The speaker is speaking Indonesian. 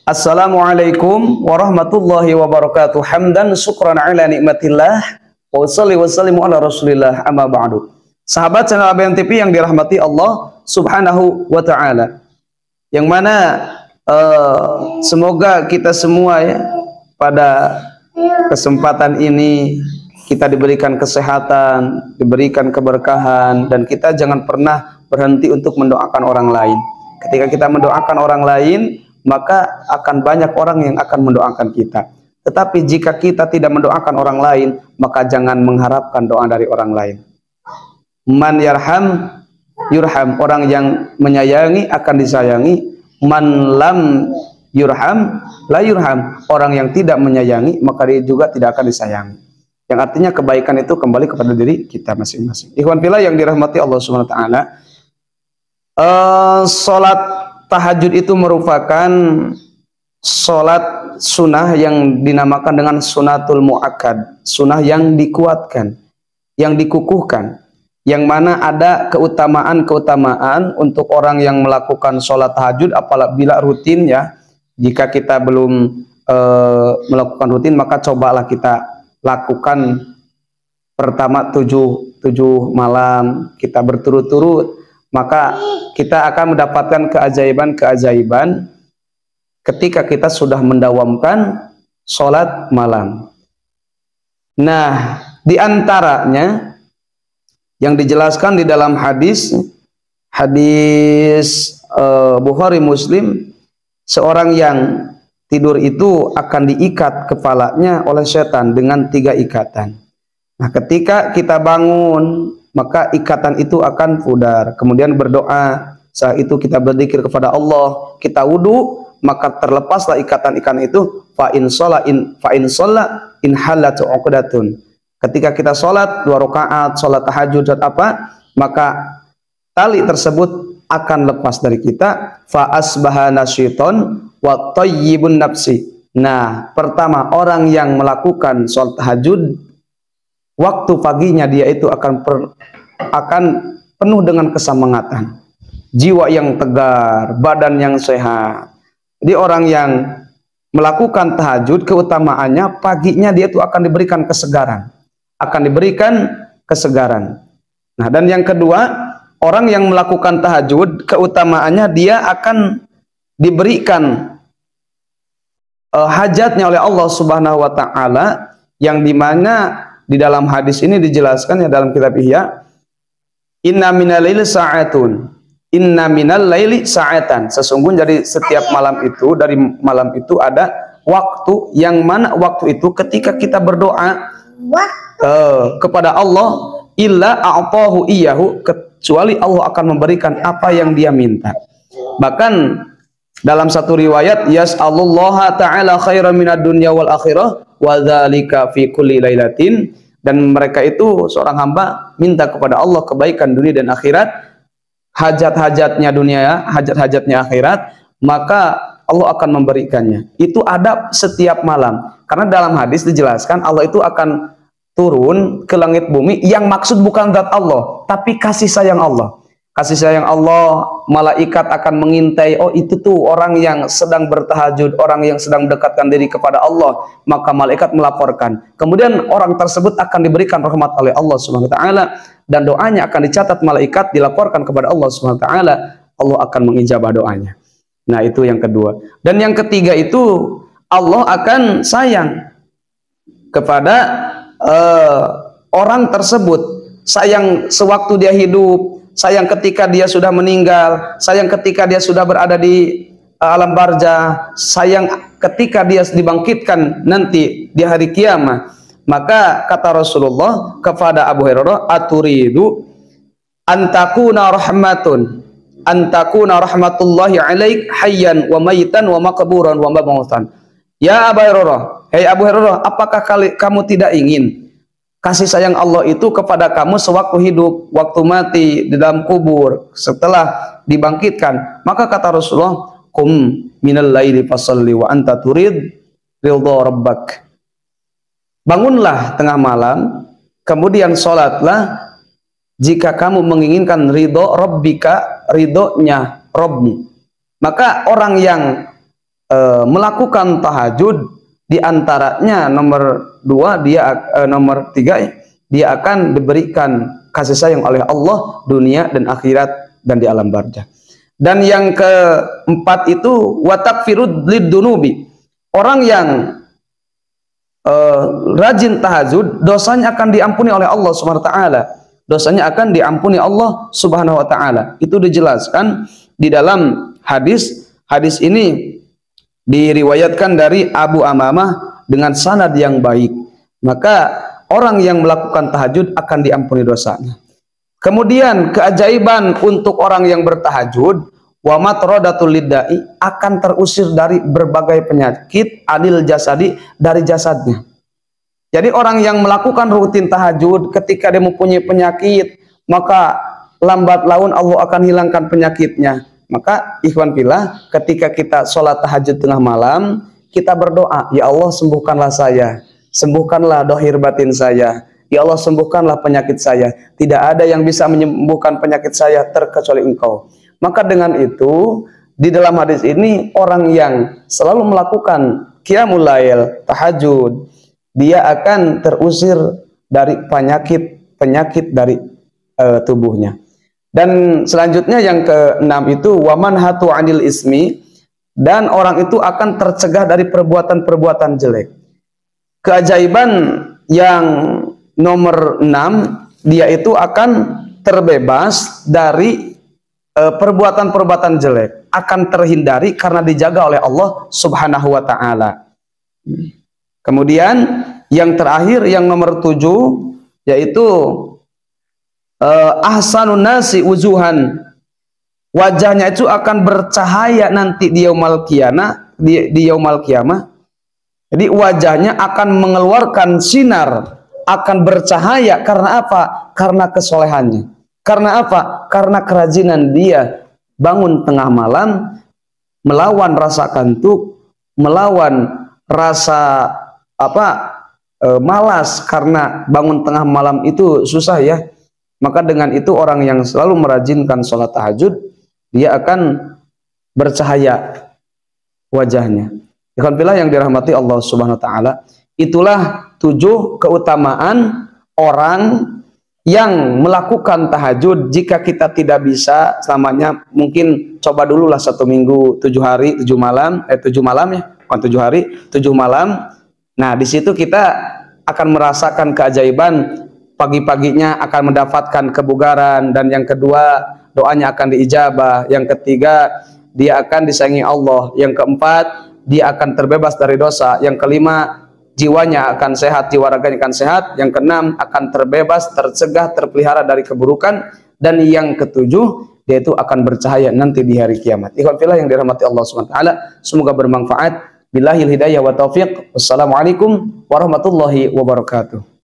Assalamualaikum warahmatullahi wabarakatuh. Hamdan syukran ala nikmatillah wa salli wa sallimu ala rasulillah amma ba'du. Sahabat channel ABN TV yang dirahmati Allah subhanahu wa ta'ala, yang mana semoga kita semua ya pada kesempatan ini kita diberikan kesehatan, diberikan keberkahan, dan kita jangan pernah berhenti untuk mendoakan orang lain. Ketika kita mendoakan orang lain, maka akan banyak orang yang akan mendoakan kita. Tetapi jika kita tidak mendoakan orang lain, maka jangan mengharapkan doa dari orang lain. Man yarham yurham, orang yang menyayangi akan disayangi. Man lam yurham la yurham, orang yang tidak menyayangi maka dia juga tidak akan disayangi. Yang artinya kebaikan itu kembali kepada diri kita masing-masing. Ikhwan fillah yang dirahmati Allah Subhanahu wa taala, salat tahajud itu merupakan sholat sunnah yang dinamakan dengan sunatul mu'akkad, sunnah yang dikuatkan, yang dikukuhkan, yang mana ada keutamaan-keutamaan untuk orang yang melakukan sholat tahajud apabila rutin ya. Jika kita belum melakukan rutin, maka cobalah kita lakukan pertama 7 malam kita berturut-turut, maka kita akan mendapatkan keajaiban-keajaiban ketika kita sudah mendawamkan sholat malam. Nah, diantaranya yang dijelaskan di dalam hadis Bukhari Muslim, seorang yang tidur itu akan diikat kepalanya oleh setan dengan 3 ikatan. Nah, ketika kita bangun, maka ikatan itu akan pudar. Kemudian berdoa, saat itu kita berzikir kepada Allah, kita wudu, maka terlepaslah ikatan-ikatan itu. Fa in shalla in halatu uqdatun. Ketika kita sholat 2 rakaat, sholat tahajud dan apa, maka tali tersebut akan lepas dari kita. Fa asbaha nasyiton wa thayyibun nafsi. Nah, pertama, orang yang melakukan sholat tahajud, waktu paginya dia itu akan penuh dengan kesemangatan, jiwa yang tegar, badan yang sehat. Jadi orang yang melakukan tahajud, keutamaannya paginya dia itu akan diberikan kesegaran, Nah, dan yang kedua, orang yang melakukan tahajud, keutamaannya dia akan diberikan hajatnya oleh Allah Subhanahu wa taala, yang dimana di dalam hadis ini dijelaskan ya dalam kitab Ihya, inna minal laili sa'atun, inna minal laili sa'atan, sesungguhnya dari setiap malam itu, dari malam itu ada waktu, yang mana waktu itu ketika kita berdoa kepada Allah, illa a'tahu iyyahu, kecuali Allah akan memberikan apa yang dia minta. Bahkan dalam satu riwayat, yas'alullaha ta'ala khairan minad dunya wal akhirah wa dzalika fi kulli lailatin, dan mereka itu seorang hamba minta kepada Allah kebaikan dunia dan akhirat, hajat-hajatnya dunia, hajat-hajatnya akhirat, maka Allah akan memberikannya. Itu ada setiap malam. Karena dalam hadis dijelaskan Allah itu akan turun ke langit bumi, yang maksud bukan zat Allah, tapi kasih sayang Allah. Kasih sayang Allah, malaikat akan mengintai, oh itu tuh orang yang sedang bertahajud, orang yang sedang mendekatkan diri kepada Allah, maka malaikat melaporkan. Kemudian orang tersebut akan diberikan rahmat oleh Allah Subhanahu wa taala, dan doanya akan dicatat malaikat, dilaporkan kepada Allah Subhanahu wa taala, Allah akan mengijabah doanya. Nah, itu yang kedua. Dan yang ketiga itu, Allah akan sayang kepada orang tersebut, sayang sewaktu dia hidup, sayang ketika dia sudah meninggal, sayang ketika dia sudah berada di alam barzah, sayang ketika dia dibangkitkan nanti di hari kiamat. Maka kata Rasulullah kepada Abu Hurairah, aturidu antakuna rahmatullahi alaik hayyan wa mayitan wa maqburan wa mabutan. Ya Abu Hurairah, hei Abu Hurairah, apakah kamu tidak ingin kasih sayang Allah itu kepada kamu sewaktu hidup, waktu mati, di dalam kubur, setelah dibangkitkan? Maka kata Rasulullah, qum minal laili fasalli wa anta turid ridha rabbak. Bangunlah tengah malam, kemudian sholatlah jika kamu menginginkan ridho rabbika, ridhonya Rabbmu. Maka orang yang melakukan tahajud, diantaranya nomor 2 nomor 3 dia akan diberikan kasih sayang oleh Allah dunia dan akhirat dan di alam barzakh. Dan yang keempat itu watakfirud liddunubi, orang yang rajin tahajud dosanya akan diampuni oleh Allah Subhanahu wa taala. Dosanya akan diampuni Allah Subhanahu wa taala. Itu dijelaskan di dalam hadis. Hadis ini diriwayatkan dari Abu Amamah dengan sanad yang baik. Maka orang yang melakukan tahajud akan diampuni dosanya. Kemudian keajaiban untuk orang yang bertahajud, wa matradatul liddai, akan terusir dari berbagai penyakit, anil jasadi, dari jasadnya. Jadi orang yang melakukan rutin tahajud ketika dia mempunyai penyakit, maka lambat laun Allah akan hilangkan penyakitnya. Maka ikhwan fillah, ketika kita sholat tahajud tengah malam, kita berdoa, ya Allah sembuhkanlah saya, sembuhkanlah dohir batin saya, ya Allah sembuhkanlah penyakit saya. Tidak ada yang bisa menyembuhkan penyakit saya terkecuali Engkau. Maka dengan itu, di dalam hadis ini, orang yang selalu melakukan qiyamul lail, tahajud, dia akan terusir dari penyakit dari tubuhnya. Dan selanjutnya yang keenam itu waman hatu anil ismi, dan orang itu akan tercegah dari perbuatan-perbuatan jelek. Keajaiban yang nomor 6, dia itu akan terbebas dari perbuatan-perbuatan jelek, akan terhindari karena dijaga oleh Allah Subhanahu wa taala. Kemudian yang terakhir yang nomor 7 yaitu ahsanun nasi wujuhan, wajahnya itu akan bercahaya nanti di yaumul qiyamah, di yaumul qiyamah. Jadi wajahnya akan mengeluarkan sinar, akan bercahaya karena apa? Karena kesolehannya. Karena apa? Karena kerajinan dia bangun tengah malam, melawan rasa kantuk, melawan rasa malas, karena bangun tengah malam itu susah ya. Maka dengan itu orang yang selalu merajinkan sholat tahajud, dia akan bercahaya wajahnya. Ikhwan fillah yang dirahmati Allah Subhanahu wa taala, itulah 7 keutamaan orang yang melakukan tahajud. Jika kita tidak bisa selamanya, mungkin coba dululah 1 minggu 7 hari 7 malam, 7 malam ya, bukan 7 hari 7 malam. Nah, di situ kita akan merasakan keajaiban. Pagi-paginya akan mendapatkan kebugaran, dan yang kedua doanya akan diijabah, yang ketiga dia akan disayangi Allah, yang keempat dia akan terbebas dari dosa, yang kelima jiwanya akan sehat, jiwa raganya akan sehat, yang keenam akan terbebas, tercegah, terpelihara dari keburukan, dan yang ketujuh dia itu akan bercahaya nanti di hari kiamat. Ikhwan fillah yang dirahmati Allah Subhanahu wa taala, semoga bermanfaat. Billahil hidayah wa taufiq. Wassalamualaikum warahmatullahi wabarakatuh.